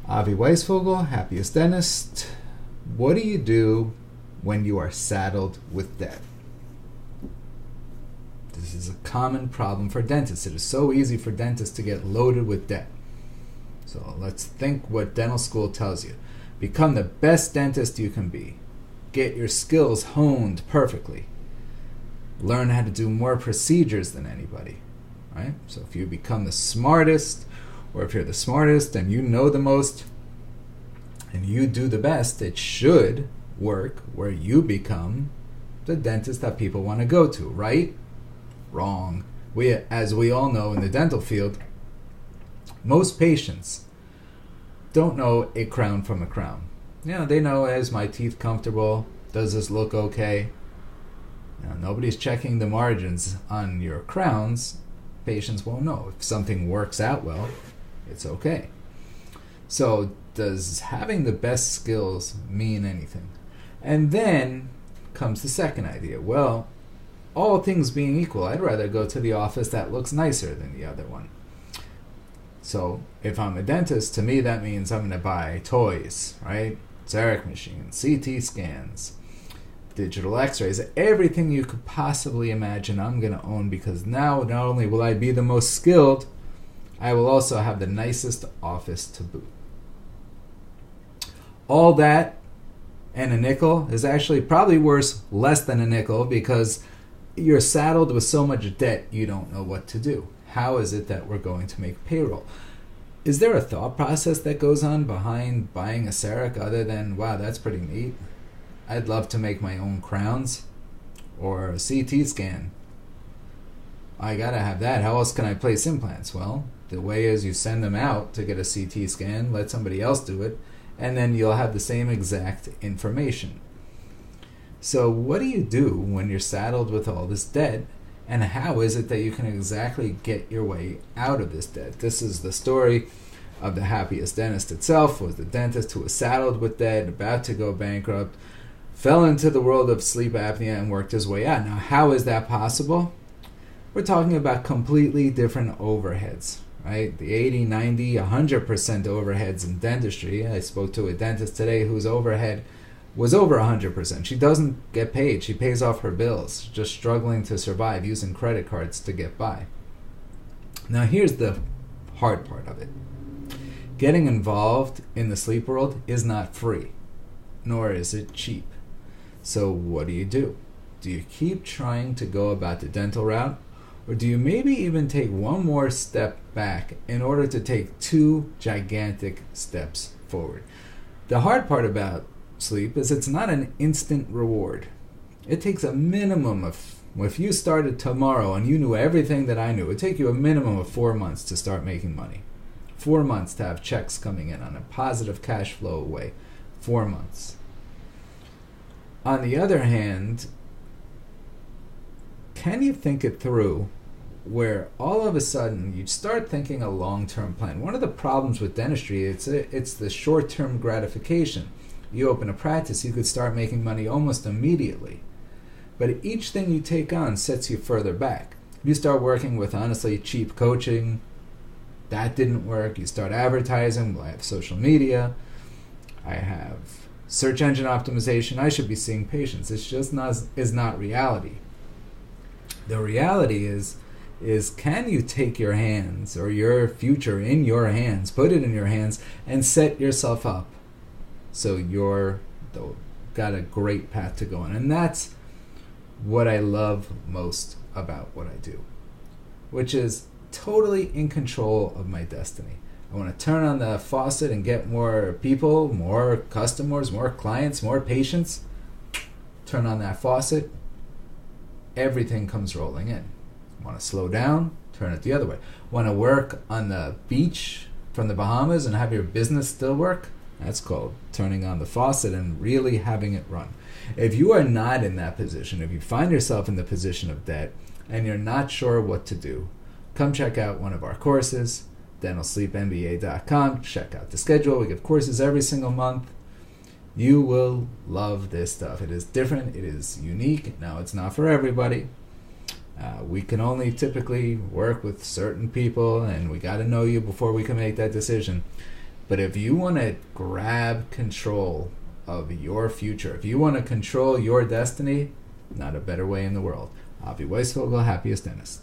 Avi Weisfogel, Happiest Dentist. What do you do when you are saddled with debt? This is a common problem for dentists. It is so easy for dentists to get loaded with debt. So let's think what dental school tells you. Become the best dentist you can be. Get your skills honed perfectly. Learn how to do more procedures than anybody. Right? So if you become the smartest, or if you're the smartest and you know the most and you do the best, it should work where you become the dentist that people want to go to, right? Wrong. As we all know in the dental field, most patients don't know a crown from a crown. They know, is my teeth comfortable? Does this look okay? Nobody's checking the margins on your crowns. Patients won't know. If something works out well, it's okay. So does having the best skills mean anything? And then comes the second idea. Well, all things being equal, I'd rather go to the office that looks nicer than the other one. So if I'm a dentist, to me that means I'm going to buy toys, right? Xeric machines, CT scans, digital x-rays, everything you could possibly imagine I'm going to own, because now not only will I be the most skilled, I will also have the nicest office to boot. All that and a nickel is actually probably worth less than a nickel, because you're saddled with so much debt you don't know what to do. How is it that we're going to make payroll? Is there a thought process that goes on behind buying a CEREC other than, wow, that's pretty neat, I'd love to make my own crowns? Or a CT scan, I gotta have that, how else can I place implants? Well, the way is you send them out to get a CT scan, let somebody else do it, and then you'll have the same exact information. So what do you do when you're saddled with all this debt, and how is it that you can exactly get your way out of this debt? This is the story of the Happiest Dentist itself. Was the dentist who was saddled with debt, about to go bankrupt, fell into the world of sleep apnea and worked his way out. Now, how is that possible? We're talking about completely different overheads, right? The 80, 90, 100% overheads in dentistry. I spoke to a dentist today whose overhead was over 100%. She doesn't get paid. She pays off her bills, just struggling to survive using credit cards to get by. Now, here's the hard part of it. Getting involved in the sleep world is not free, nor is it cheap. So what do? Do you keep trying to go about the dental route? Or do you maybe even take one more step back in order to take two gigantic steps forward? The hard part about sleep is it's not an instant reward. It takes a minimum of, if you started tomorrow and you knew everything that I knew, it would take you a minimum of 4 months to start making money. 4 months to have checks coming in on a positive cash flow way. 4 months. On the other hand, can you think it through where all of a sudden you start thinking a long-term plan? One of the problems with dentistry, it's the short-term gratification. You open a practice, you could start making money almost immediately. But each thing you take on sets you further back. You start working with honestly cheap coaching. That didn't work. You start advertising. Well, I have social media. I have search engine optimization. I should be seeing patients. It's just not reality. The reality is can you take your hands or your future in your hands, put it in your hands, and set yourself up so you're got a great path to go on. And that's what I love most about what I do, which is totally in control of my destiny. I want to turn on the faucet and get more people, more customers, more clients, more patients. Turn on that faucet, everything comes rolling in. Want to slow down, turn it the other way. Want to work on the beach from the Bahamas and have your business still work? That's called turning on the faucet and really having it run. If you are not in that position, if you find yourself in the position of debt and you're not sure what to do, come check out one of our courses, dentalsleepmba.com. Check out the schedule. We give courses every single month. You will love this stuff. It is different. It is unique. Now, it's not for everybody. We can only typically work with certain people, and we got to know you before we can make that decision. But if you want to grab control of your future, if you want to control your destiny, not a better way in the world. Avi Weisfogel, Happiest Dentist.